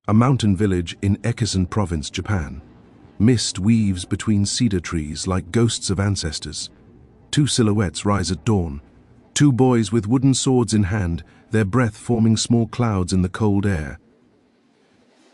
A mountain village in Echizen Province, Japan. Mist weaves between cedar trees like ghosts of ancestors. Two silhouettes rise at dawn. Two boys with wooden swords in hand, their breath forming small clouds in the cold air.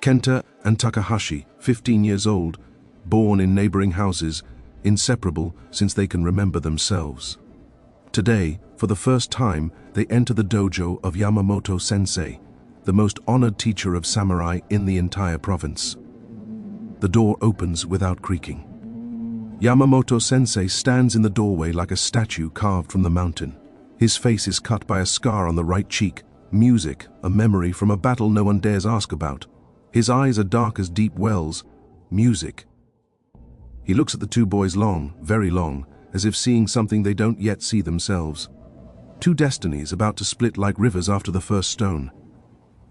Kenta and Takahashi, 15 years old, born in neighboring houses, inseparable since they can remember themselves. Today, for the first time, they enter the dojo of Yamamoto-sensei, the most honored teacher of samurai in the entire province. The door opens without creaking. Yamamoto-sensei stands in the doorway like a statue carved from the mountain. His face is cut by a scar on the right cheek. Music, a memory from a battle no one dares ask about. His eyes are dark as deep wells. Music. He looks at the two boys long, very long, as if seeing something they don't yet see themselves. Two destinies about to split like rivers after the first stone.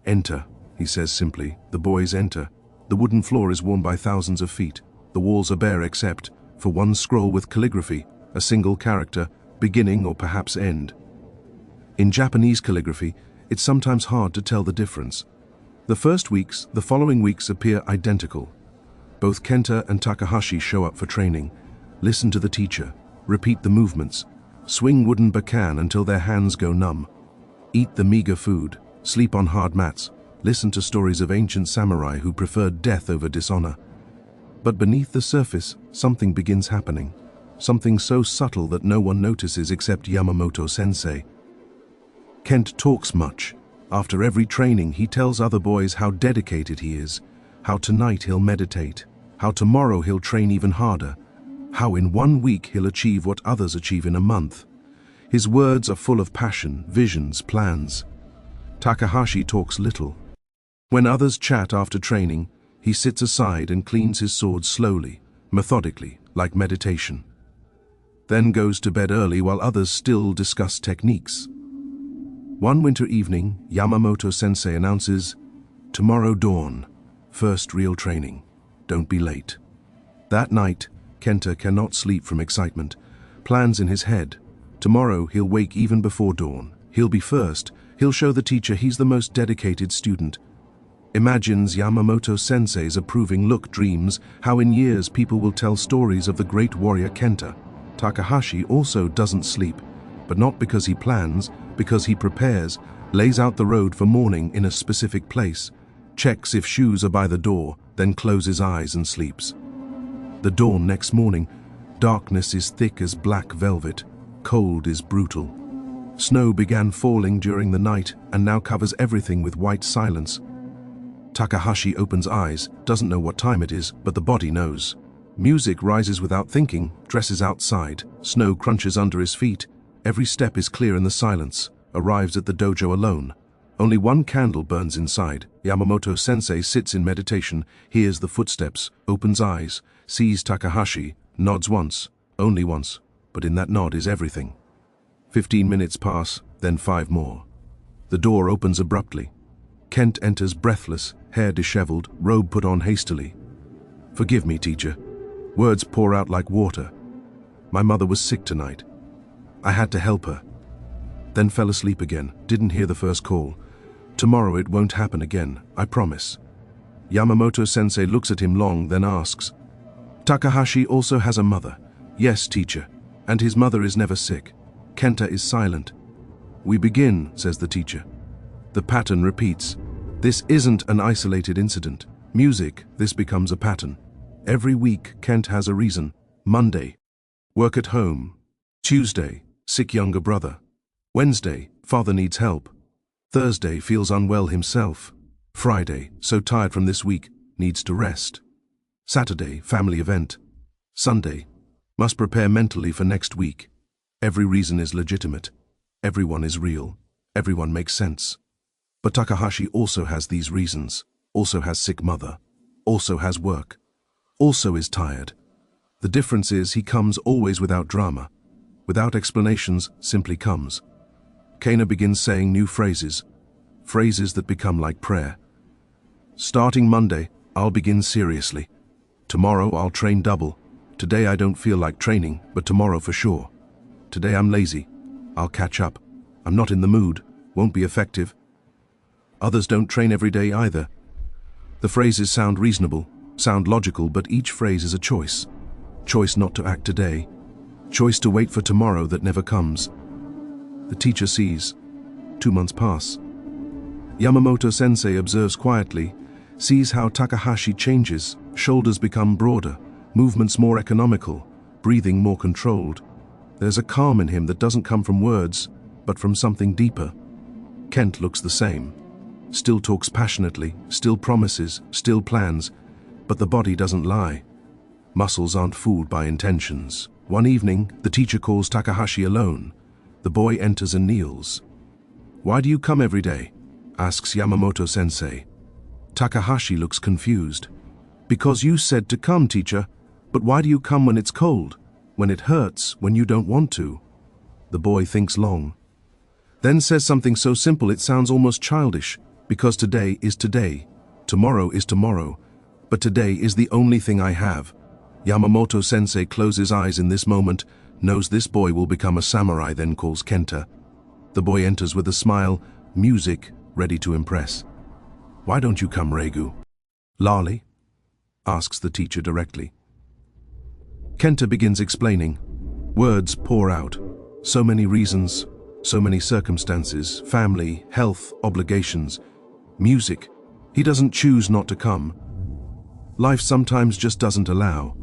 Enter, he says simply. The boys enter. The wooden floor is worn by thousands of feet. The walls are bare except for one scroll with calligraphy, a single character, beginning or perhaps end. In Japanese calligraphy, it's sometimes hard to tell the difference. The following weeks appear identical. Both Kenta and Takahashi show up for training, listen to the teacher, repeat the movements, swing wooden bakan until their hands go numb, eat the meager food, sleep on hard mats, listen to stories of ancient samurai who preferred death over dishonor. But beneath the surface, something begins happening, something so subtle that no one notices except Yamamoto-sensei. Kent talks much. After every training, he tells other boys how dedicated he is, how tonight he'll meditate, how tomorrow he'll train even harder, how in 1 week he'll achieve what others achieve in a month. His words are full of passion, visions, plans. Takahashi talks little. When others chat after training, he sits aside and cleans his sword slowly, methodically, like meditation. Then goes to bed early while others still discuss techniques. One winter evening, Yamamoto-sensei announces, "Tomorrow dawn, first real training. Don't be late." That night, Kenta cannot sleep from excitement. Plans in his head. Tomorrow he'll wake even before dawn. He'll be first. He'll show the teacher he's the most dedicated student. Imagines Yamamoto-sensei's approving look, dreams how in years people will tell stories of the great warrior Kenta. Takahashi also doesn't sleep, but not because he plans, because he prepares, lays out the road for morning in a specific place, checks if shoes are by the door, then closes eyes and sleeps. The dawn next morning, darkness is thick as black velvet, cold is brutal. Snow began falling during the night and now covers everything with white silence. Takahashi opens eyes, doesn't know what time it is, but the body knows. Music rises without thinking, dresses outside, snow crunches under his feet. Every step is clear in the silence, arrives at the dojo alone. Only one candle burns inside. Yamamoto-sensei sits in meditation, hears the footsteps, opens eyes, sees Takahashi, nods once, only once, but in that nod is everything. 15 minutes pass, then 5 more. The door opens abruptly. Kent enters breathless, hair disheveled, robe put on hastily. "Forgive me, teacher." Words pour out like water. "My mother was sick tonight. I had to help her." Then fell asleep again, didn't hear the first call. "Tomorrow it won't happen again, I promise." Yamamoto-sensei looks at him long, then asks, "Takahashi also has a mother?" "Yes, teacher, and his mother is never sick." Kenta is silent. "We begin," says the teacher. The pattern repeats. This isn't an isolated incident. Music, this becomes a pattern. Every week, Kent has a reason. Monday, work at home. Tuesday, sick younger brother. Wednesday, father needs help. Thursday, feels unwell himself. Friday, so tired from this week, needs to rest. Saturday, family event. Sunday, must prepare mentally for next week. Every reason is legitimate. Everyone is real. Everyone makes sense. But Takahashi also has these reasons, also has sick mother, also has work, also is tired. The difference is he comes always without drama, without explanations, simply comes. Kena begins saying new phrases, phrases that become like prayer. "Starting Monday, I'll begin seriously. Tomorrow I'll train double. Today I don't feel like training, but tomorrow for sure. Today I'm lazy. I'll catch up. I'm not in the mood, won't be effective. Others don't train every day either. The phrases sound reasonable, sound logical, but each phrase is a choice. Choice not to act today. Choice to wait for tomorrow that never comes. The teacher sees. 2 months pass. Yamamoto-sensei observes quietly, sees how Takahashi changes, shoulders become broader, movements more economical, breathing more controlled. There's a calm in him that doesn't come from words, but from something deeper. Kent looks the same. Still talks passionately, still promises, still plans, but the body doesn't lie. Muscles aren't fooled by intentions. One evening, the teacher calls Takahashi alone. The boy enters and kneels. "Why do you come every day?" asks Yamamoto-sensei. Takahashi looks confused. "Because you said to come, teacher. But why do you come when it's cold? When it hurts, when you don't want to?" The boy thinks long. Then says something so simple it sounds almost childish. "Because today is today. Tomorrow is tomorrow. But today is the only thing I have." Yamamoto-sensei closes eyes in this moment, knows this boy will become a samurai, then calls Kenta. The boy enters with a smile, music, ready to impress. "Why don't you come, Regu?" "Lali?" asks the teacher directly. Kenta begins explaining. Words pour out. So many reasons, so many circumstances, family, health, obligations. Music. He doesn't choose not to come. Life sometimes just doesn't allow.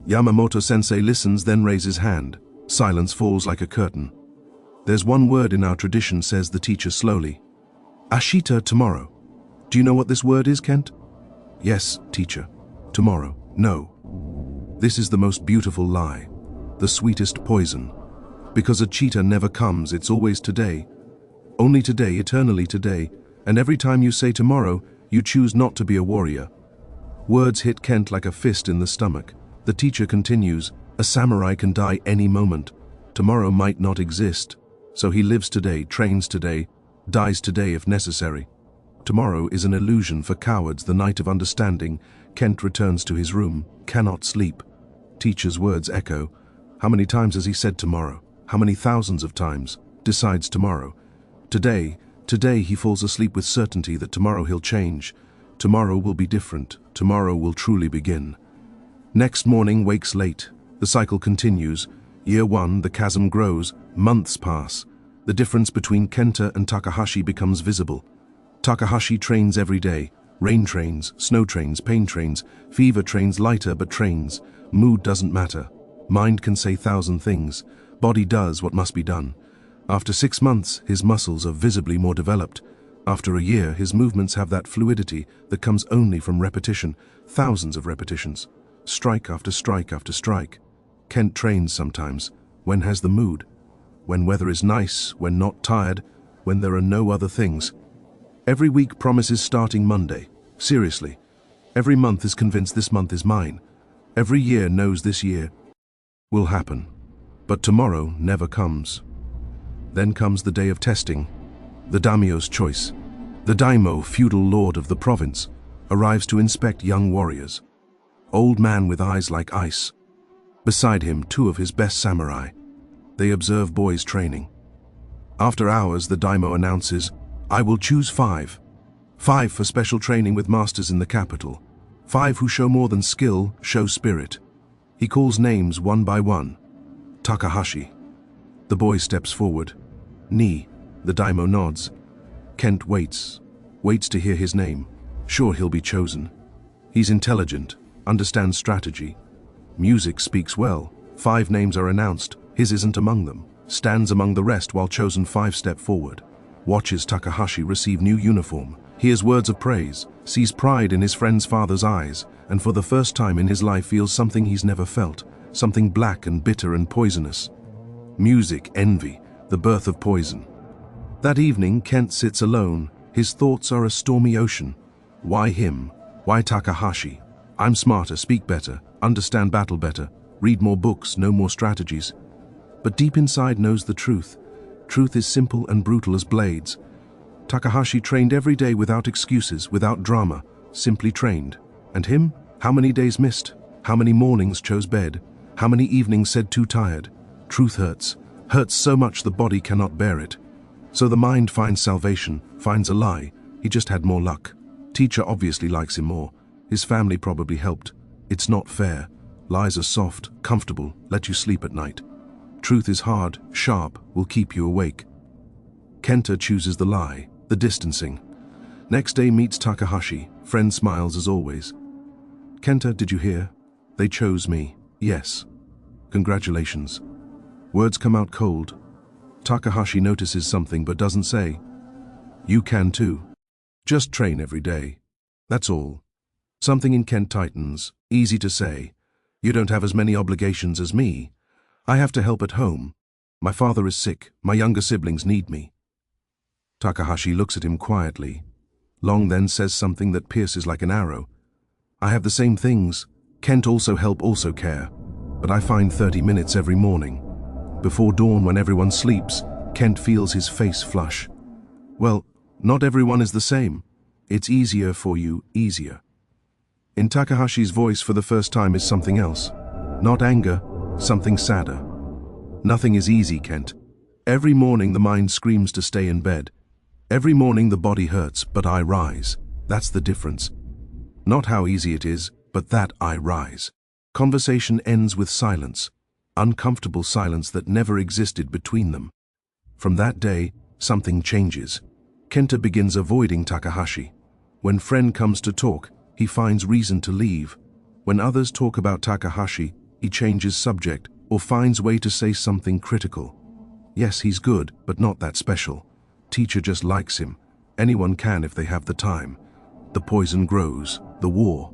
Yamamoto-sensei listens, then raises hand. Silence falls like a curtain. "There's one word in our tradition," says the teacher slowly. "Ashita, tomorrow. Do you know what this word is, Kent?" "Yes, teacher. Tomorrow. No. This is the most beautiful lie. The sweetest poison. Because a cheetah never comes, it's always today. Only today, eternally today. And every time you say tomorrow, you choose not to be a warrior." Words hit Kent like a fist in the stomach. The teacher continues, "A samurai can die any moment. Tomorrow might not exist. So he lives today, trains today, dies today if necessary. Tomorrow is an illusion for cowards, the night of understanding." Kent returns to his room, cannot sleep. Teacher's words echo. How many times has he said tomorrow? How many thousands of times? Decides tomorrow. Today he falls asleep with certainty that tomorrow he'll change. Tomorrow will be different. Tomorrow will truly begin. Next morning, wakes late. The cycle continues. Year 1, the chasm grows. Months pass. The difference between Kenta and Takahashi becomes visible. Takahashi trains every day. Rain trains, snow trains, pain trains, fever trains, lighter but trains. Mood doesn't matter. Mind can say 1,000 things. Body does what must be done. After 6 months, his muscles are visibly more developed. After a year, his movements have that fluidity that comes only from repetition, thousands of repetitions. Strike after strike after strike. Kent trains sometimes. When has the mood? When weather is nice, when not tired, when there are no other things. Every week promises starting Monday. Seriously. Every month is convinced this month is mine. Every year knows this year will happen. But tomorrow never comes. Then comes the day of testing. The daimyo's choice. The daimyō, feudal lord of the province, arrives to inspect young warriors. Old man with eyes like ice. Beside him, 2 of his best samurai. They observe boys training. After hours, the daimyō announces, "I will choose 5. 5 for special training with masters in the capital. 5 who show more than skill, show spirit." He calls names one by one. Takahashi. The boy steps forward. "Ni." The daimyō nods. Kent waits to hear his name. Sure he'll be chosen. He's intelligent, understands strategy. Music speaks well. 5 names are announced. His isn't among them. Stands among the rest while chosen 5 step forward. Watches Takahashi receive new uniform. Hears words of praise. Sees pride in his friend's father's eyes. And for the first time in his life feels something he's never felt. Something black and bitter and poisonous. Music, envy, the birth of poison. That evening, Kent sits alone. His thoughts are a stormy ocean. Why him? Why Takahashi? I'm smarter, speak better, understand battle better, read more books, know more strategies. But deep inside knows the truth. Truth is simple and brutal as blades. Takahashi trained every day without excuses, without drama, simply trained. And him? How many days missed? How many mornings chose bed? How many evenings said too tired? Truth hurts. Hurts so much the body cannot bear it. So the mind finds salvation, finds a lie. He just had more luck. Teacher obviously likes him more. His family probably helped. It's not fair. Lies are soft, comfortable, let you sleep at night. Truth is hard, sharp, will keep you awake. Kenta chooses the lie, the distancing. Next day meets Takahashi. Friend smiles as always. Kenta, did you hear? They chose me. Yes. Congratulations. Words come out cold. Takahashi notices something but doesn't say. You can too. Just train every day. That's all. Something in Kent tightens. Easy to say. You don't have as many obligations as me. I have to help at home. My father is sick. My younger siblings need me. Takahashi looks at him quietly. Long then says something that pierces like an arrow. I have the same things. Kent also help, also care. But I find 30 minutes every morning. Before dawn, when everyone sleeps, Kent feels his face flush. Well, not everyone is the same. It's easier for you, easier. In Takahashi's voice for the first time is something else. Not anger, something sadder. Nothing is easy, Kent. Every morning the mind screams to stay in bed. Every morning the body hurts, but I rise. That's the difference. Not how easy it is, but that I rise. Conversation ends with silence. Uncomfortable silence that never existed between them. From that day, something changes. Kenta begins avoiding Takahashi. When friend comes to talk, he finds reason to leave. When others talk about Takahashi, he changes subject or finds way to say something critical. Yes, he's good, but not that special. Teacher just likes him. Anyone can if they have the time. The poison grows. The war.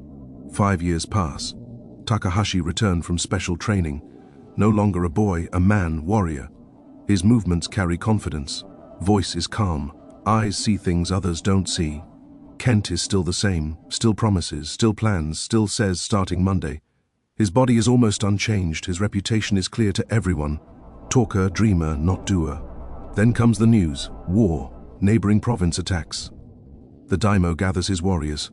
5 years pass. Takahashi returned from special training. No longer a boy, a man, warrior. His movements carry confidence. Voice is calm. Eyes see things others don't see. Kent is still the same, still promises, still plans, still says starting Monday. His body is almost unchanged, his reputation is clear to everyone. Talker, dreamer, not doer. Then comes the news, war, neighboring province attacks. The daimyō gathers his warriors.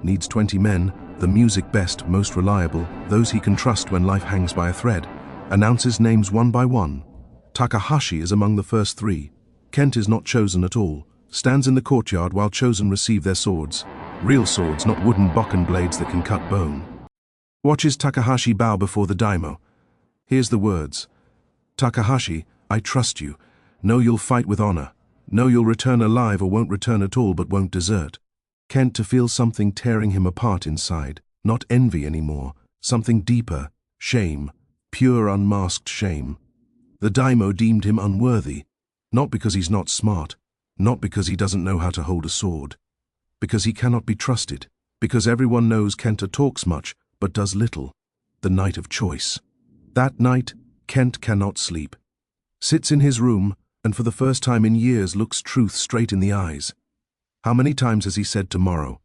Needs 20 men, the music best, most reliable, those he can trust when life hangs by a thread. Announces names one by one. Takahashi is among the first 3. Kent is not chosen at all. Stands in the courtyard while chosen receive their swords. Real swords, not wooden bokken blades that can cut bone. Watches Takahashi bow before the daimyō. Here's the words. Takahashi, I trust you. Know you'll fight with honor. Know you'll return alive or won't return at all but won't desert. Kent to feel something tearing him apart inside. Not envy anymore. Something deeper. Shame. Pure unmasked shame. The daimyō deemed him unworthy. Not because he's not smart. Not because he doesn't know how to hold a sword. Because he cannot be trusted. Because everyone knows Kenta talks much, but does little. The night of choice. That night, Kent cannot sleep. Sits in his room, and for the first time in years looks truth straight in the eyes. How many times has he said tomorrow?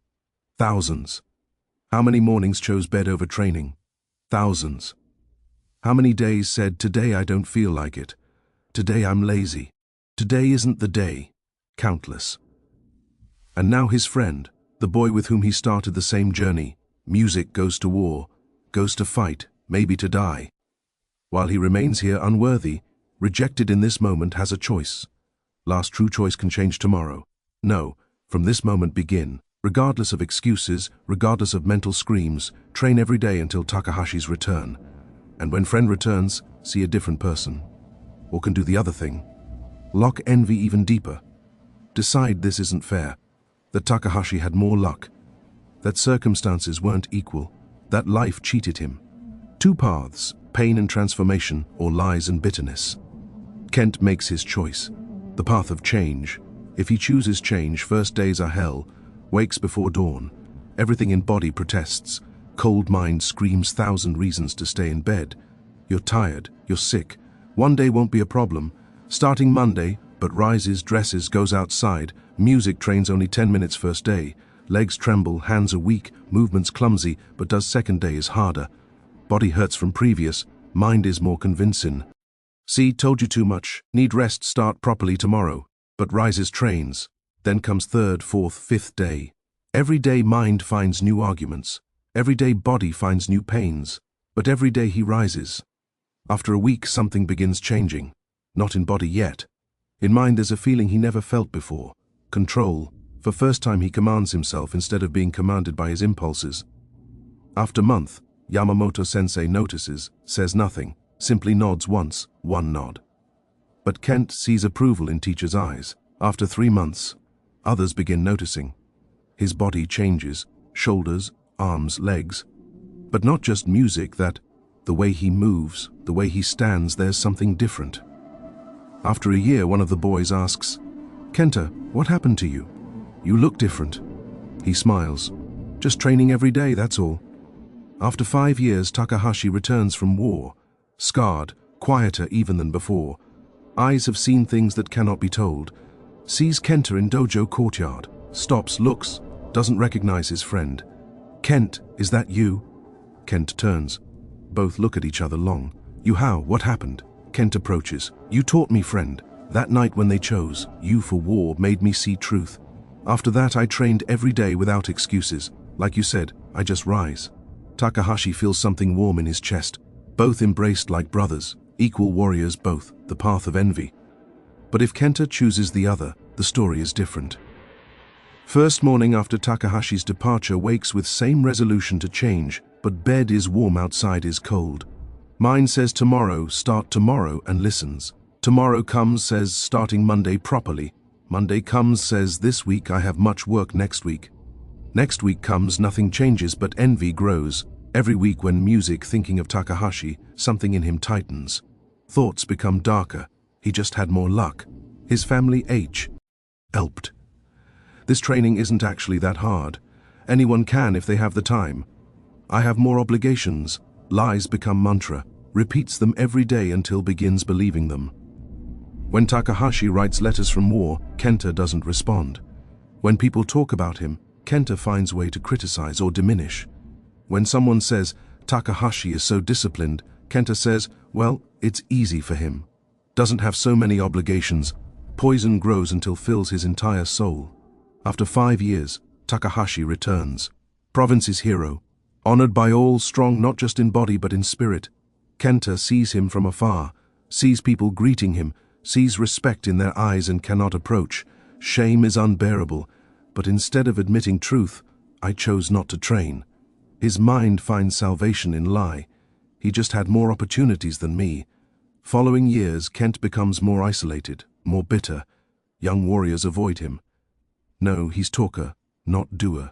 Thousands. How many mornings chose bed over training? Thousands. How many days said, today I don't feel like it. Today I'm lazy. Today isn't the day. Countless. And now his friend, the boy with whom he started the same journey, music, goes to war, goes to fight, maybe to die. While he remains here unworthy, rejected in this moment, has a choice. Last true choice can change tomorrow. No, from this moment begin, regardless of excuses, regardless of mental screams, train every day until Takahashi's return. And when friend returns, see a different person. Or can do the other thing. Lock envy even deeper. Decide this isn't fair. That Takahashi had more luck. That circumstances weren't equal. That life cheated him. 2 paths, pain and transformation, or lies and bitterness. Kent makes his choice. The path of change. If he chooses change, first days are hell. Wakes before dawn. Everything in body protests. Cold mind screams 1,000 reasons to stay in bed. You're tired, you're sick. One day won't be a problem. Starting Monday, but rises, dresses, goes outside. Music trains only 10 minutes first day. Legs tremble, hands are weak, movements clumsy, but does second day is harder. Body hurts from previous, mind is more convincing. See, told you too much. Need rest, start properly tomorrow. But rises, trains. Then comes 3rd, 4th, 5th day. Every day mind finds new arguments. Every day body finds new pains, but every day he rises. After a week something begins changing, not in body yet. In mind there's a feeling he never felt before. Control, For first time he commands himself instead of being commanded by his impulses. After month, Yamamoto-sensei notices, says nothing, simply nods once, one nod. But Kent sees approval in teacher's eyes. After 3 months, others begin noticing. His body changes, shoulders, arms, legs. But not just music, the way he moves, the way he stands, there's something different. After a year, one of the boys asks, "Kenta, what happened to you? You look different." He smiles. "Just training every day, that's all." After 5 years, Takahashi returns from war, scarred, quieter even than before. Eyes have seen things that cannot be told. Sees Kenta in dojo courtyard, stops, looks, doesn't recognize his friend. "Kent, is that you?" Kent turns. Both look at each other long. "You how? What happened?" Kent approaches. "You taught me, friend. That night when they chose you for war made me see truth. After that I trained every day without excuses. Like you said, I just rise." Takahashi feels something warm in his chest. Both embraced like brothers, equal warriors both, the path of envy. But if Kenta chooses the other, the story is different. First morning after Takahashi's departure, wakes with same resolution to change, but bed is warm, outside is cold. Mind says tomorrow, start tomorrow, and listens. Tomorrow comes, says starting Monday properly. Monday comes, says this week I have much work next week. Next week comes, nothing changes, but envy grows. Every week when music, thinking of Takahashi, something in him tightens. Thoughts become darker. He just had more luck. His family helped. This training isn't actually that hard. Anyone can if they have the time. I have more obligations. Lies become mantra. Repeats them every day until begins believing them. When Takahashi writes letters from war, Kenta doesn't respond. When people talk about him, Kenta finds way to criticize or diminish. When someone says, "Takahashi is so disciplined," Kenta says, "Well, it's easy for him. Doesn't have so many obligations." Poison grows until fills his entire soul. After 5 years, Takahashi returns. Province's hero. Honored by all, strong not just in body but in spirit. Kenta sees him from afar, sees people greeting him, sees respect in their eyes and cannot approach. Shame is unbearable, but instead of admitting truth, I chose not to train. His mind finds salvation in lie. He just had more opportunities than me. Following years, Kent becomes more isolated, more bitter. Young warriors avoid him. No, he's talker, not doer.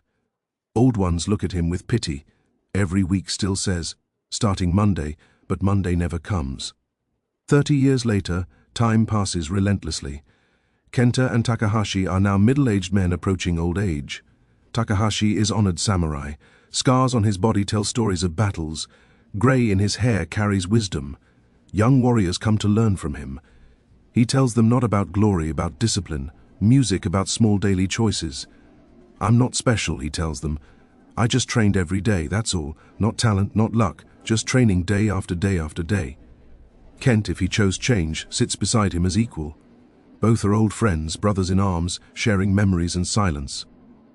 Old ones look at him with pity. Every week still says, starting Monday, but Monday never comes. 30 years later, time passes relentlessly. Kenta and Takahashi are now middle-aged men approaching old age. Takahashi is honored samurai. Scars on his body tell stories of battles. Gray in his hair carries wisdom. Young warriors come to learn from him. He tells them not about glory, about discipline, music, about small daily choices. "I'm not special," he tells them. "I just trained every day, that's all. Not talent, not luck, just training day after day after day." Kent, if he chose change, sits beside him as equal. Both are old friends, brothers in arms, sharing memories and silence.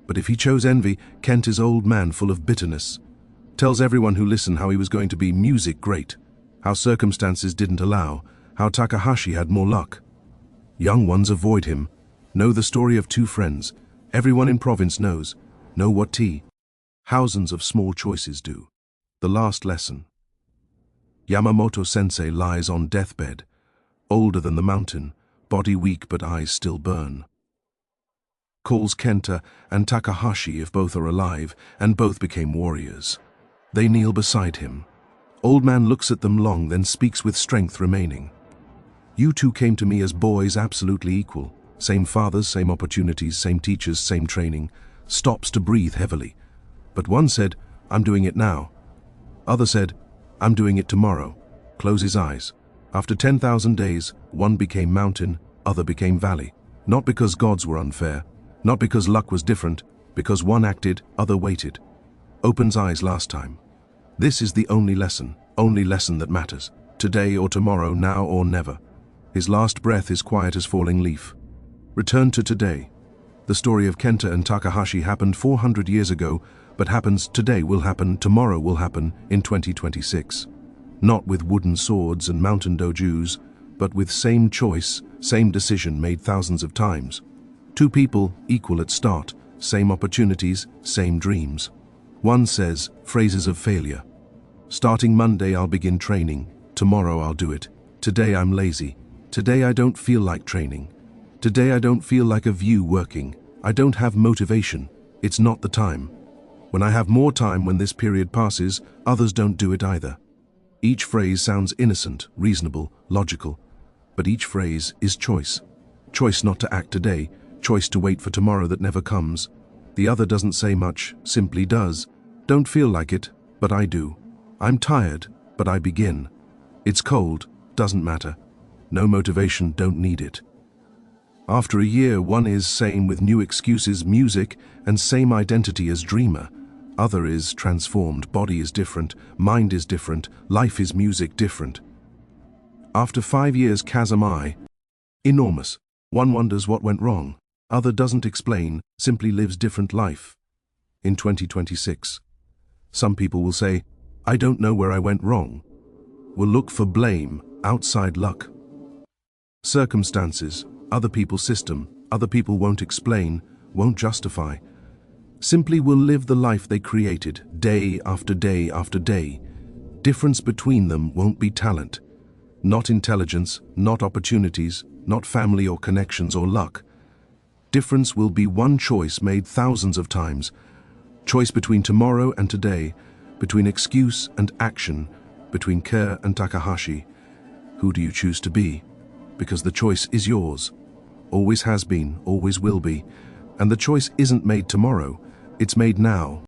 But if he chose envy, Kent is old man full of bitterness. Tells everyone who listen how he was going to be music great, how circumstances didn't allow, how Takahashi had more luck. Young ones avoid him. Know the story of two friends. Everyone in province knows. Know what thousands of small choices do. The last lesson. Yamamoto-sensei lies on deathbed, older than the mountain, body weak but eyes still burn. Calls Kenta and Takahashi if both are alive, and both became warriors. They kneel beside him. Old man looks at them long, then speaks with strength remaining. "You two came to me as boys, absolutely equal. Same fathers, same opportunities, same teachers, same training." Stops to breathe heavily. But one said, "I'm doing it now." Other said, "I'm doing it tomorrow." Closes eyes. After 10,000 days, one became mountain, other became valley. Not because gods were unfair, not because luck was different, because one acted, other waited. Opens eyes last time. This is the only lesson that matters. Today or tomorrow, now or never. His last breath is quiet as falling leaf. Return to today. The story of Kenta and Takahashi happened 400 years ago, but happens today, will happen, tomorrow will happen, in 2026. Not with wooden swords and mountain dojus, but with same choice, same decision made thousands of times. Two people, equal at start, same opportunities, same dreams. One says, phrases of failure. Starting Monday I'll begin training. Tomorrow I'll do it. Today I'm lazy. Today I don't feel like training. Today I don't feel like a view working. I don't have motivation. It's not the time. When I have more time when this period passes, others don't do it either. Each phrase sounds innocent, reasonable, logical. But each phrase is choice. Choice not to act today, choice to wait for tomorrow that never comes. The other doesn't say much, simply does. Don't feel like it, but I do. I'm tired, but I begin. It's cold, doesn't matter. No motivation, don't need it. After a year, one is same with new excuses, music, and same identity as dreamer. Other is transformed, body is different, mind is different, life is music different. After 5 years, chasm enormous. One wonders what went wrong. Other doesn't explain, simply lives different life. In 2026, some people will say, I don't know where I went wrong. Will look for blame, outside luck. Circumstances, other people's system, other people won't explain, won't justify. Simply will live the life they created, day after day after day. Difference between them won't be talent. Not intelligence, not opportunities, not family or connections or luck. Difference will be one choice made thousands of times. Choice between tomorrow and today, between excuse and action, between Kenta and Takahashi. Who do you choose to be? Because the choice is yours. Always has been, always will be. And the choice isn't made tomorrow, it's made now.